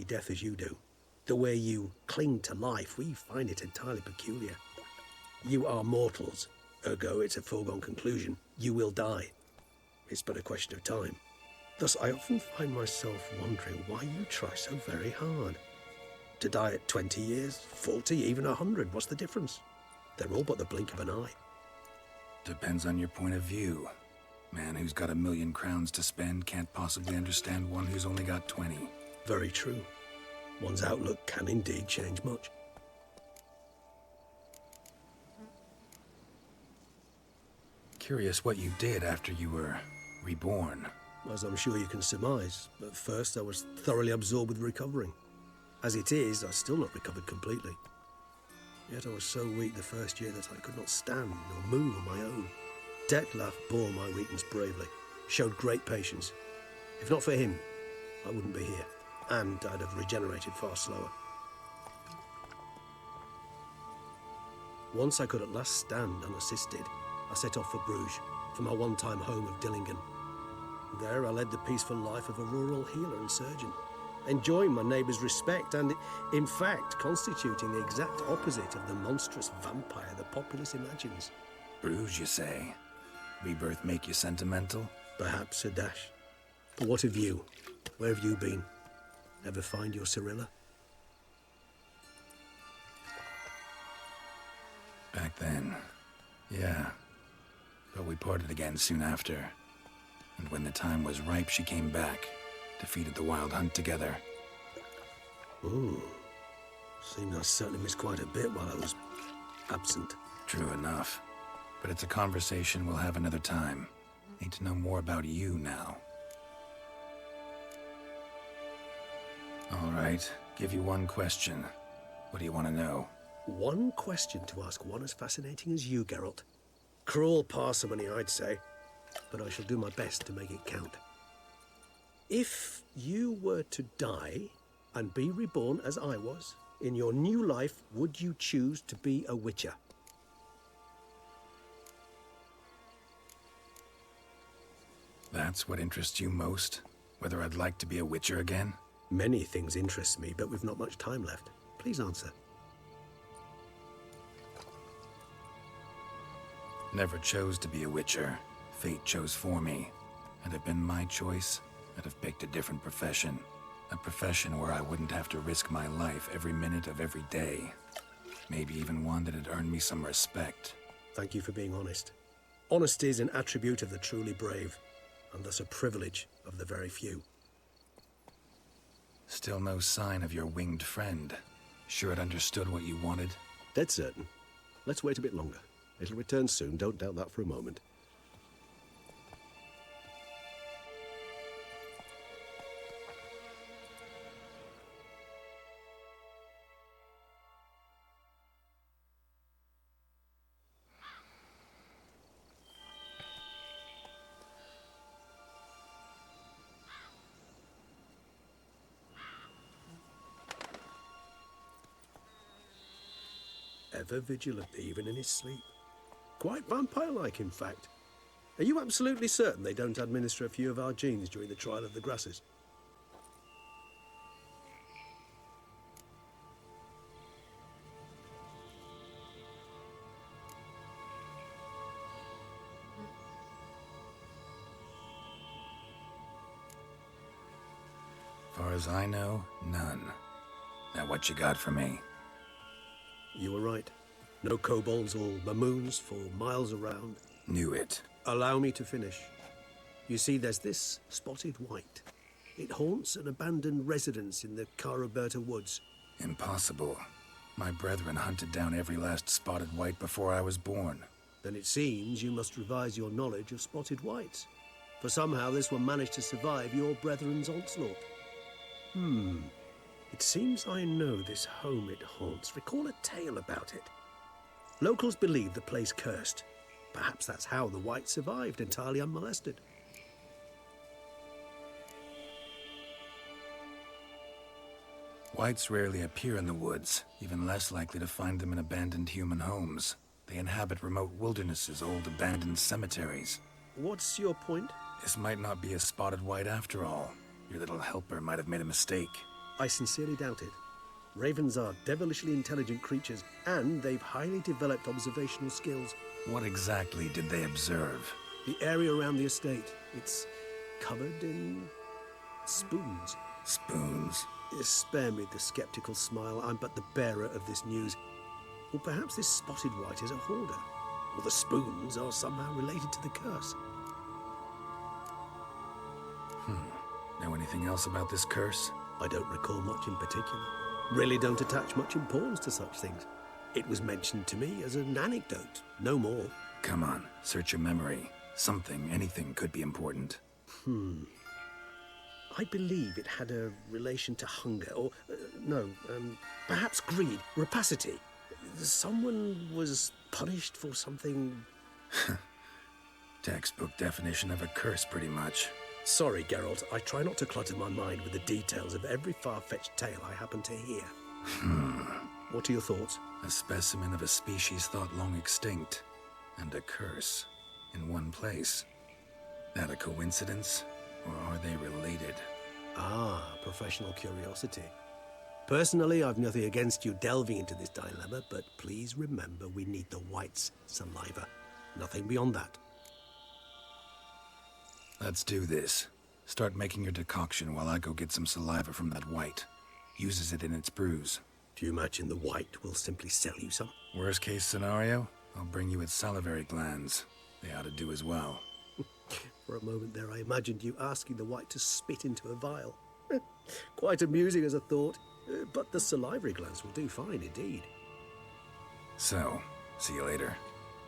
death as you do. The way you cling to life, we find it entirely peculiar. You are mortals, ergo it's a foregone conclusion. You will die. It's but a question of time. Thus, I often find myself wondering why you try so very hard. To die at 20 years, 40, even 100, what's the difference? They're all but the blink of an eye. Depends on your point of view. Man who's got 1,000,000 crowns to spend can't possibly understand one who's only got 20. Very true. One's outlook can indeed change much. Curious what you did after you were reborn. As I'm sure you can surmise, at first I was thoroughly absorbed with recovering. As it is, I've still not recovered completely. Yet I was so weak the first year that I could not stand or move on my own. Detlef bore my weakness bravely, showed great patience. If not for him, I wouldn't be here, and I'd have regenerated far slower. Once I could at last stand unassisted, I set off for Bruges, for my one-time home of Dillingen. There I led the peaceful life of a rural healer and surgeon, enjoying my neighbours' respect and, in fact, constituting the exact opposite of the monstrous vampire the populace imagines. Bruges, you say? Rebirth make you sentimental? Perhaps a dash. But what of you? Where have you been? Ever find your Cyrilla? Back then, yeah. But we parted again soon after. And when the time was ripe, she came back. Defeated the Wild Hunt together. Ooh. Seems I certainly missed quite a bit while I was absent. True enough. But it's a conversation we'll have another time. Need to know more about you now. All right. Give you one question. What do you want to know? One question to ask one as fascinating as you, Geralt. Cruel parsimony, I'd say. But I shall do my best to make it count. If you were to die and be reborn as I was, in your new life, would you choose to be a witcher? That's what interests you most? Whether I'd like to be a witcher again? Many things interest me, but we've not much time left. Please answer. Never chose to be a witcher. Fate chose for me. Had it been my choice, I'd have picked a different profession. A profession where I wouldn't have to risk my life every minute of every day. Maybe even one that had earned me some respect. Thank you for being honest. Honesty is an attribute of the truly brave, and thus a privilege of the very few. Still no sign of your winged friend. Sure it understood what you wanted? Dead certain. Let's wait a bit longer. It'll return soon, don't doubt that for a moment. Ever vigilant, even in his sleep. Quite vampire-like, in fact. Are you absolutely certain they don't administer a few of our genes during the trial of the grasses? Far as I know, none. Now what you got for me? You were right. No kobolds or mamoons for miles around. Knew it. Allow me to finish. You see, there's this spotted white. It haunts an abandoned residence in the Caraberta woods. Impossible. My brethren hunted down every last spotted white before I was born. Then it seems you must revise your knowledge of spotted whites. For somehow this one managed to survive your brethren's onslaught. It seems I know this home it haunts. Recall a tale about it. Locals believe the place cursed. Perhaps that's how the white survived entirely unmolested. Whites rarely appear in the woods, even less likely to find them in abandoned human homes. They inhabit remote wildernesses, old abandoned cemeteries. What's your point? This might not be a spotted white after all. Your little helper might have made a mistake. I sincerely doubt it. Ravens are devilishly intelligent creatures, and they've highly developed observational skills. What exactly did they observe? The area around the estate, it's covered in spoons. Spoons? Spare me the skeptical smile. I'm but the bearer of this news. Or perhaps this spotted white is a hoarder. Or the spoons are somehow related to the curse. Know anything else about this curse? I don't recall much in particular. Really don't attach much importance to such things. It was mentioned to me as an anecdote, no more. Come on, search your memory. Something, anything could be important. I believe it had a relation to hunger, or, perhaps greed, rapacity. Someone was punished for something... Textbook definition of a curse, pretty much. Sorry, Geralt, I try not to clutter my mind with the details of every far-fetched tale I happen to hear. What are your thoughts? A specimen of a species thought long extinct, and a curse, in one place. That a coincidence, or are they related? Ah, professional curiosity. Personally, I've nothing against you delving into this dilemma, but please remember we need the white's saliva. Nothing beyond that. Let's do this. Start making your decoction while I go get some saliva from that white. Uses it in its brews. Do you imagine the white will simply sell you some? Worst case scenario, I'll bring you its salivary glands. They ought to do as well. For a moment there, I imagined you asking the white to spit into a vial. Quite amusing as a thought, but the salivary glands will do fine indeed. So, see you later.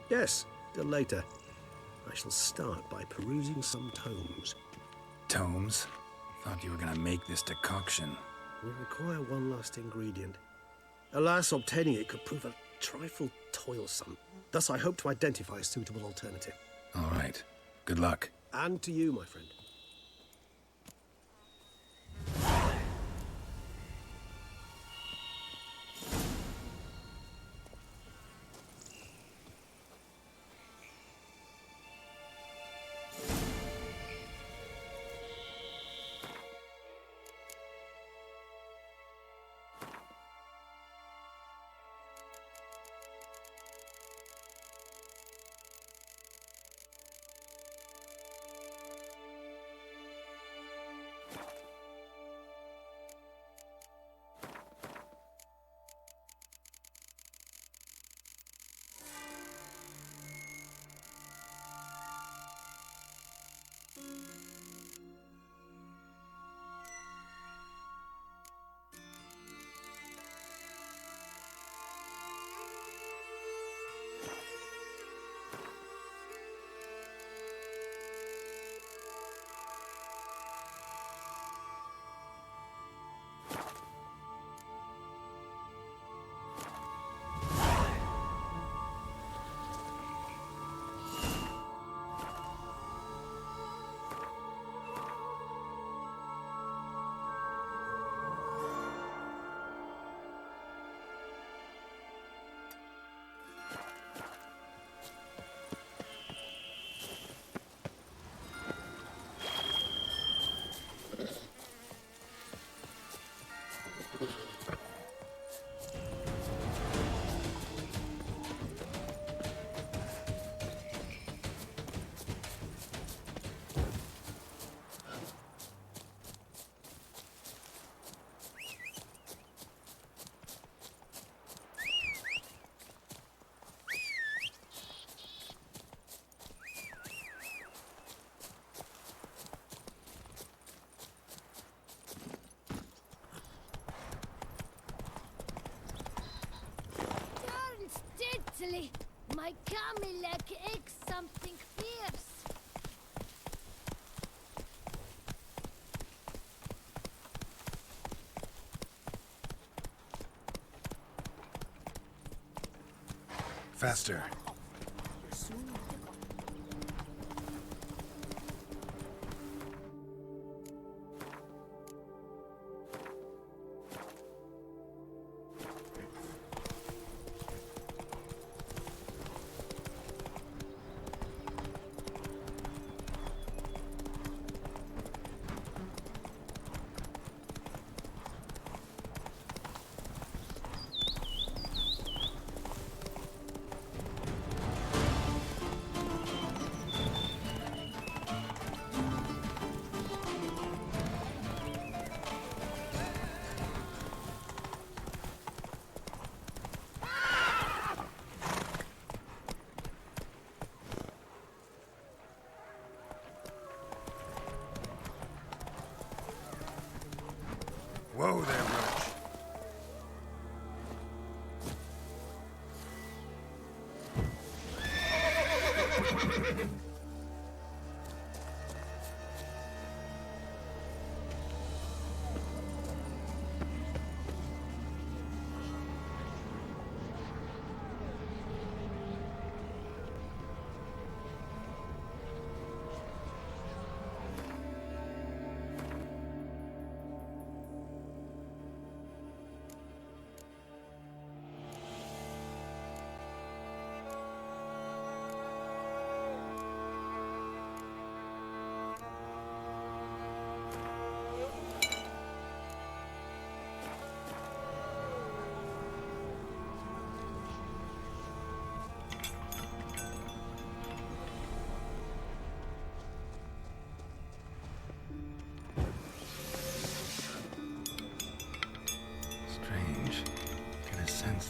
Yes, till later. I shall start by perusing some tomes. Tomes? Thought you were gonna make this decoction. We require one last ingredient. Alas, obtaining it could prove a trifle toilsome. Thus, I hope to identify a suitable alternative. All right. Good luck. And to you, my friend. My Camilek aches something fierce. Faster. that much.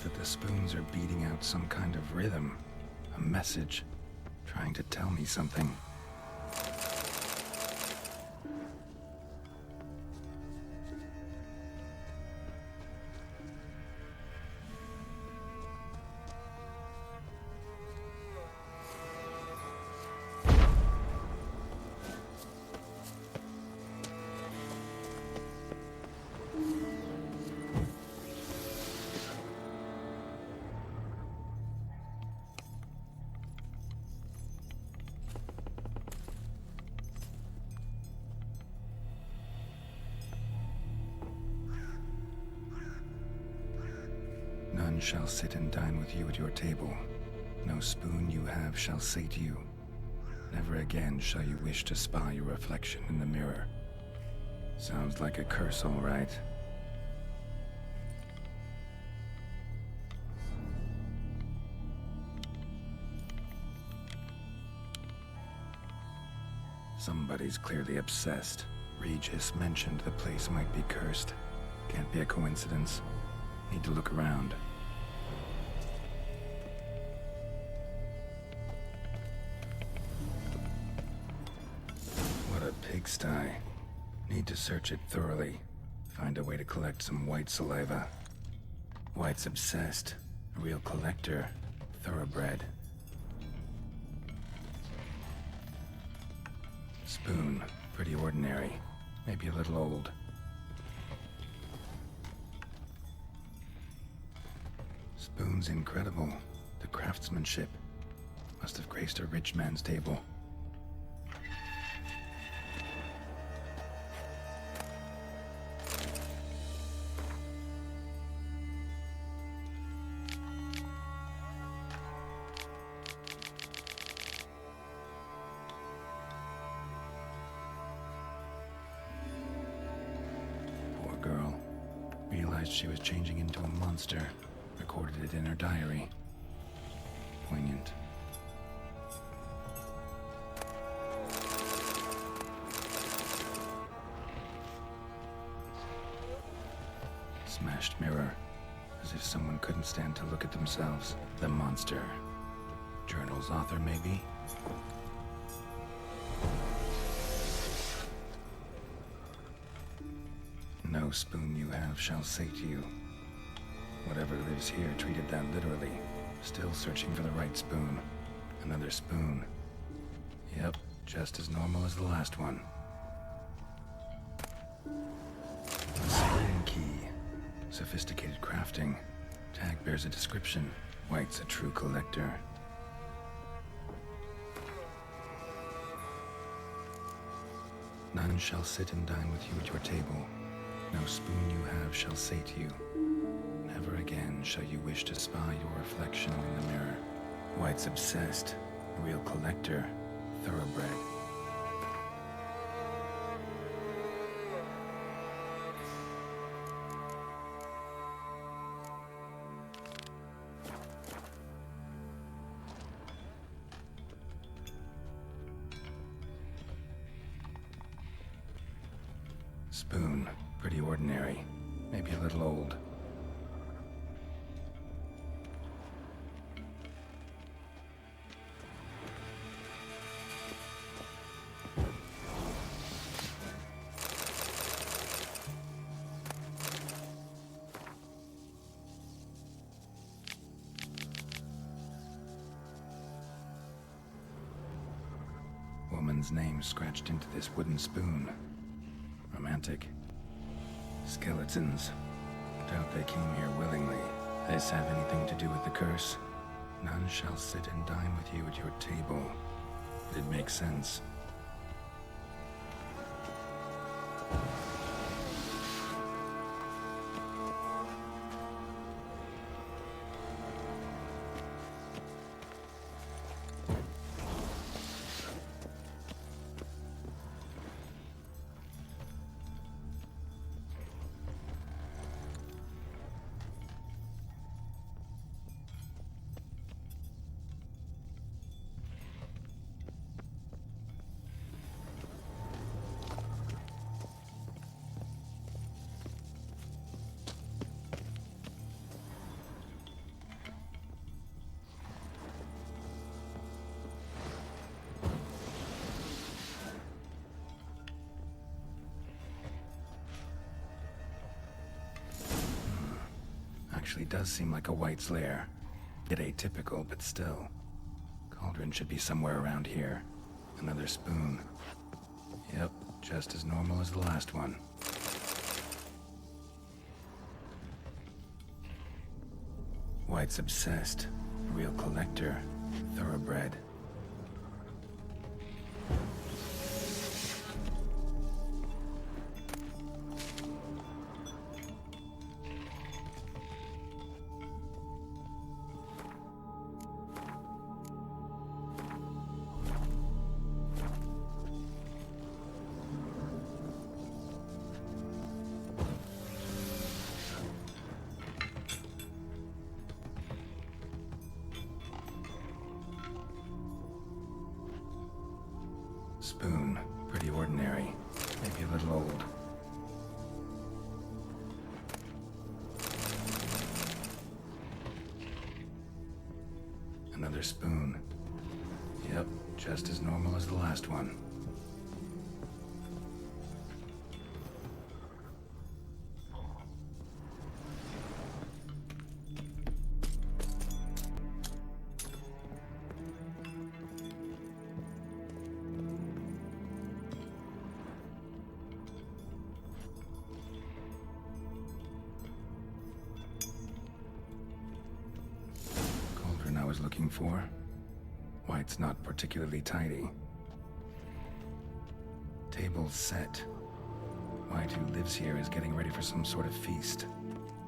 That the spoons are beating out some kind of rhythm, a message, trying to tell me something. None shall sit and dine with you at your table. No spoon you have shall sate you. Never again shall you wish to spy your reflection in the mirror. Sounds like a curse, all right. Somebody's clearly obsessed. Regis mentioned the place might be cursed. Can't be a coincidence. Need to look around. What a pigsty. Need to search it thoroughly. Find a way to collect some white saliva. White's obsessed. A real collector. Thoroughbred. Spoon. Pretty ordinary. Maybe a little old. Spoon's incredible. The craftsmanship. Must have graced a rich man's table. Poor girl. Realized she was changing into a monster. Recorded it in her diary. Poignant. Smashed mirror. As if someone couldn't stand to look at themselves. The monster. Journal's author, maybe? No spoon you have shall sate you. Whatever lives here treated that literally. Still searching for the right spoon. Another spoon. Yep, just as normal as the last one. Spoon key. Sophisticated crafting. Tag bears a description. White's a true collector. None shall sit and dine with you at your table. No spoon you have shall sate you. Never again shall you wish to spy your reflection in the mirror. White's obsessed. A real collector. Thoroughbred. Spoon. Pretty ordinary. Maybe a little old. woman's name scratched into this wooden spoon. Romantic. Skeletons. Doubt they came here willingly. This have anything to do with the curse? None shall sit and dine with you at your table. It makes sense. Actually does seem like a White's lair. Bit atypical, but still. Cauldron should be somewhere around here. Another spoon. Yep, just as normal as the last one. White's obsessed. Real collector. Thoroughbred. Spoon. Pretty ordinary. Maybe a little old. Another spoon. Yep, just as normal as the last one. I was looking for. White's not particularly tidy. Table's set. White, who lives here, is getting ready for some sort of feast.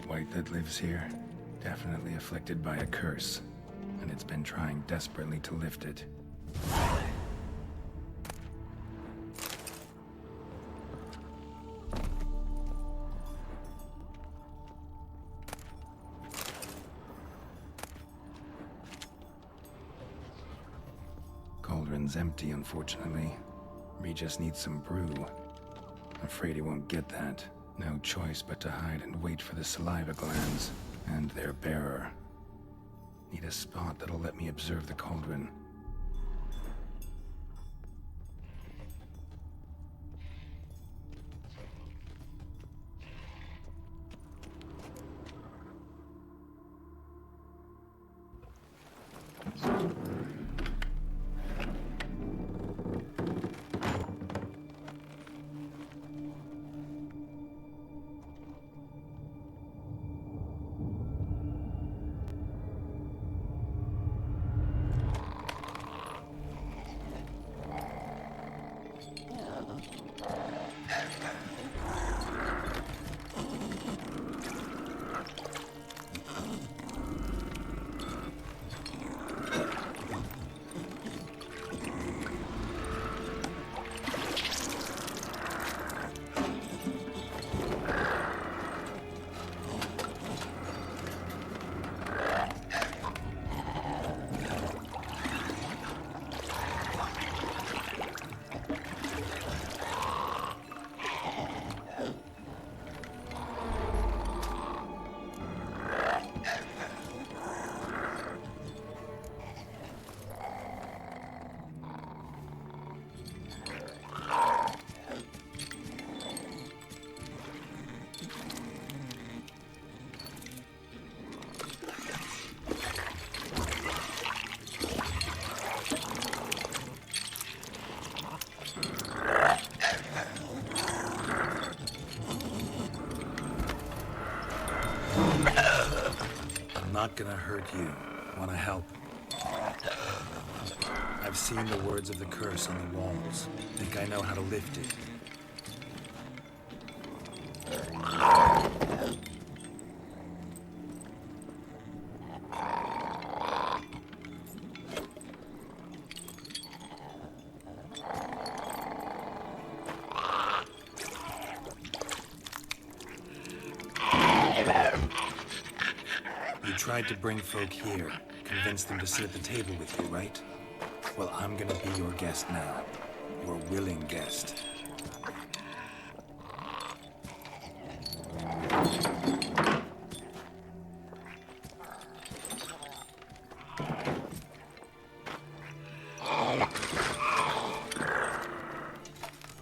White that lives here, definitely afflicted by a curse, and it's been trying desperately to lift it. Cauldron's empty, unfortunately. We just need some brew. Afraid he won't get that. No choice but to hide and wait for the saliva glands and their bearer. Need a spot that'll let me observe the cauldron. I'm not gonna hurt you. Wanna help? I've seen the words of the curse on the walls. Think I know how to lift it. You tried to bring folk here, convince them to sit at the table with you, right? Well, I'm gonna be your guest now. Your willing guest.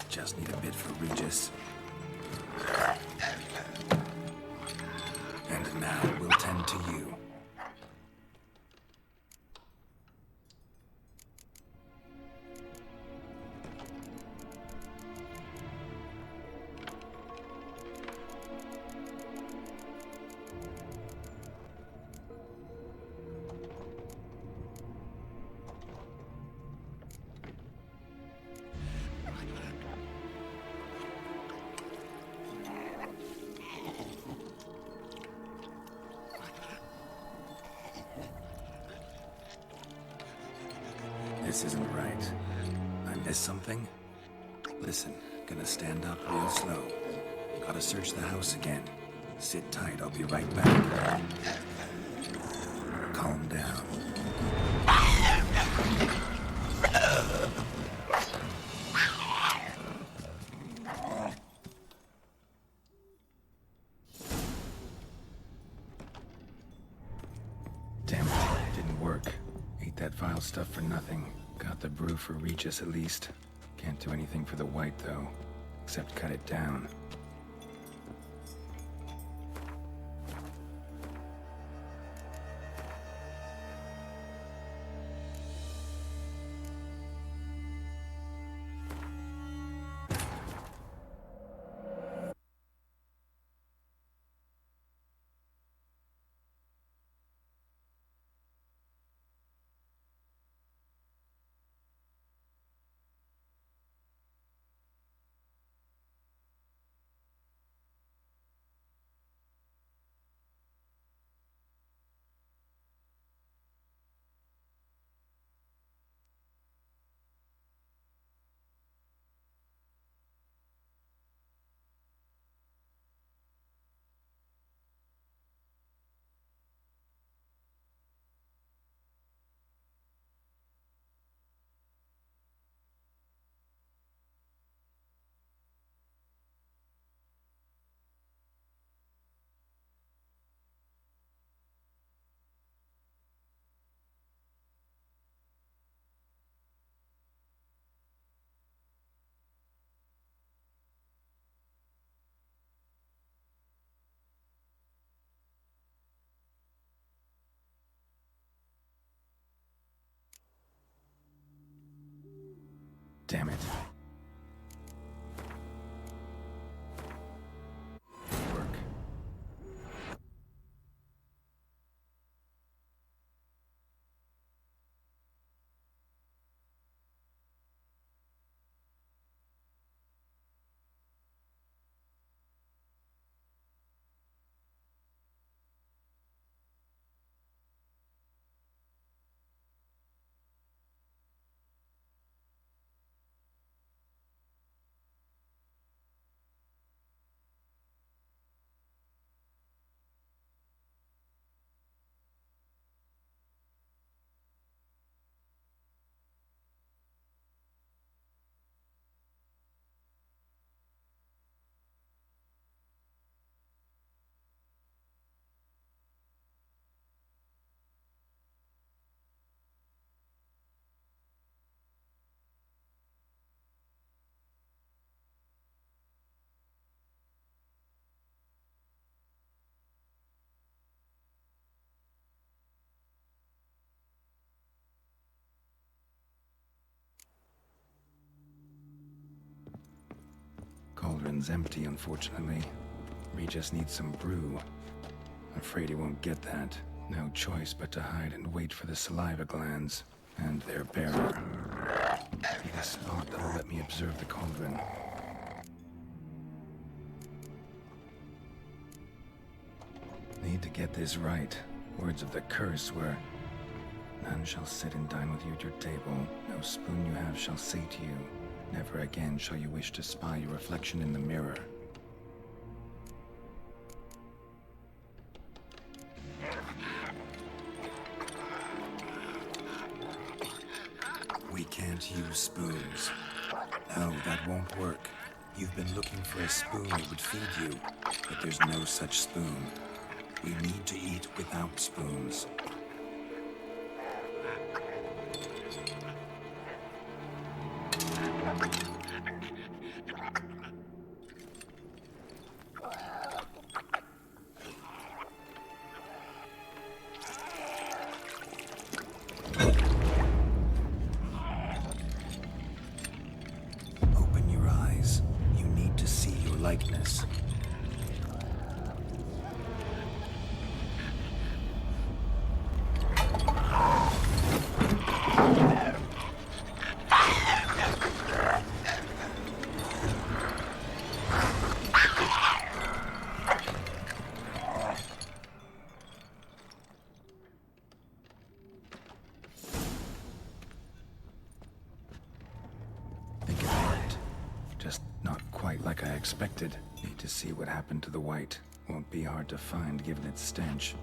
Just need a bit for Regis. And now we'll tend to you. This isn't right. I missed something? Listen, gonna stand up real slow. Gotta search the house again. Sit tight, I'll be right back. Calm down. Damn it, it didn't work. Ate that vile stuff for nothing. Got the brew for Regis at least. Can't do anything for the white though, except cut it down. Damn it. Work. Cauldron's empty, unfortunately. Regis needs some brew. Afraid he won't get that. No choice but to hide and wait for the saliva glands and their bearer. Need a spot that'll let me observe the cauldron. Need to get this right. Words of the curse were, "None shall sit and dine with you at your table. No spoon you have shall sate you. Never again shall you wish to spy your reflection in the mirror." We can't use spoons. No, that won't work. You've been looking for a spoon that would feed you, but there's no such spoon. We need to eat without spoons. Open your eyes. You need to see your likeness. Think about it. Just not quite like I expected. Need to see what happened to the white. Won't be hard to find given its stench.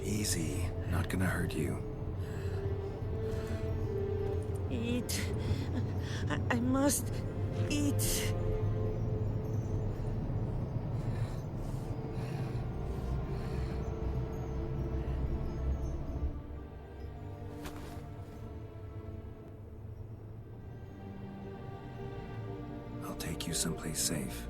Easy. Not gonna hurt you. Eat. I must eat. I'll take you someplace safe.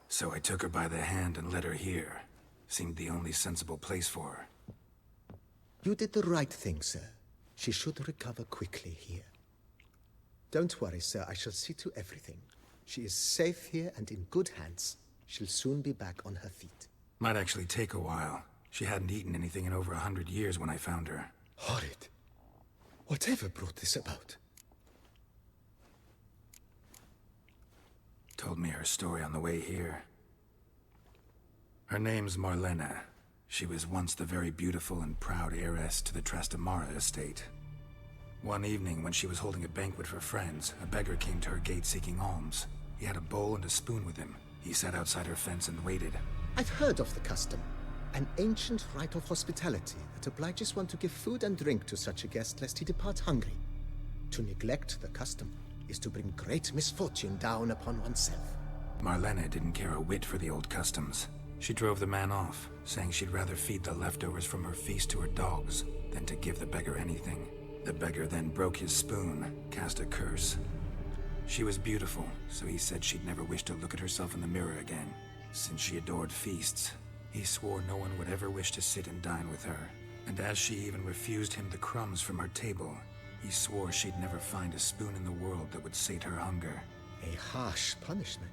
So I took her by the hand and led her here. Seemed the only sensible place for her. You did the right thing, sir. She should recover quickly here. Don't worry, sir. I shall see to everything. She is safe here and in good hands. She'll soon be back on her feet. Might actually take a while. She hadn't eaten anything in over 100 years when I found her. Horrid. Whatever brought this about? Told me her story on the way here. Her name's Marlena. She was once the very beautiful and proud heiress to the Trastamara estate. One evening, when she was holding a banquet for friends, a beggar came to her gate seeking alms. He had a bowl and a spoon with him. He sat outside her fence and waited. I've heard of the custom. An ancient rite of hospitality that obliges one to give food and drink to such a guest lest he depart hungry. To neglect the custom is to bring great misfortune down upon oneself. Marlena didn't care a whit for the old customs. She drove the man off, saying she'd rather feed the leftovers from her feast to her dogs than to give the beggar anything. The beggar then broke his spoon, cast a curse. She was beautiful, so he said she'd never wish to look at herself in the mirror again. Since she adored feasts, he swore no one would ever wish to sit and dine with her. And as she even refused him the crumbs from her table, he swore she'd never find a spoon in the world that would sate her hunger. A harsh punishment.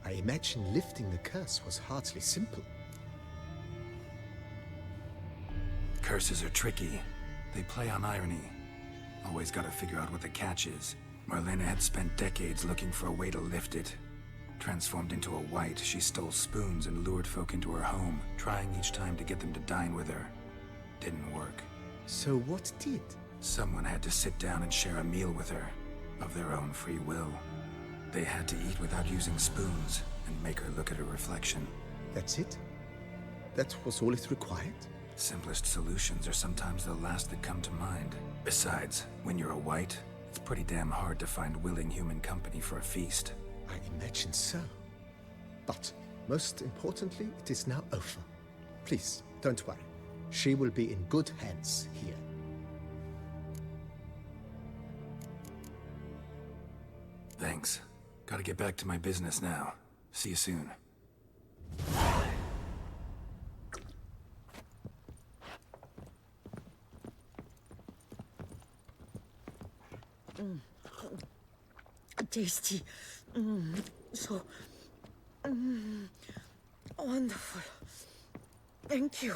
I imagine lifting the curse was hardly simple. Curses are tricky. They play on irony. Always gotta figure out what the catch is. Marlena had spent decades looking for a way to lift it. Transformed into a wight, she stole spoons and lured folk into her home, trying each time to get them to dine with her. Didn't work. So what did? Someone had to sit down and share a meal with her, of their own free will. They had to eat without using spoons, and make her look at her reflection. That's it? That was all it required? Simplest solutions are sometimes the last that come to mind. Besides, when you're a wight, it's pretty damn hard to find willing human company for a feast. I imagine so. But, most importantly, it is now over. Please, don't worry. She will be in good hands here. Thanks. Gotta get back to my business now. See you soon. Tasty. So wonderful. Thank you.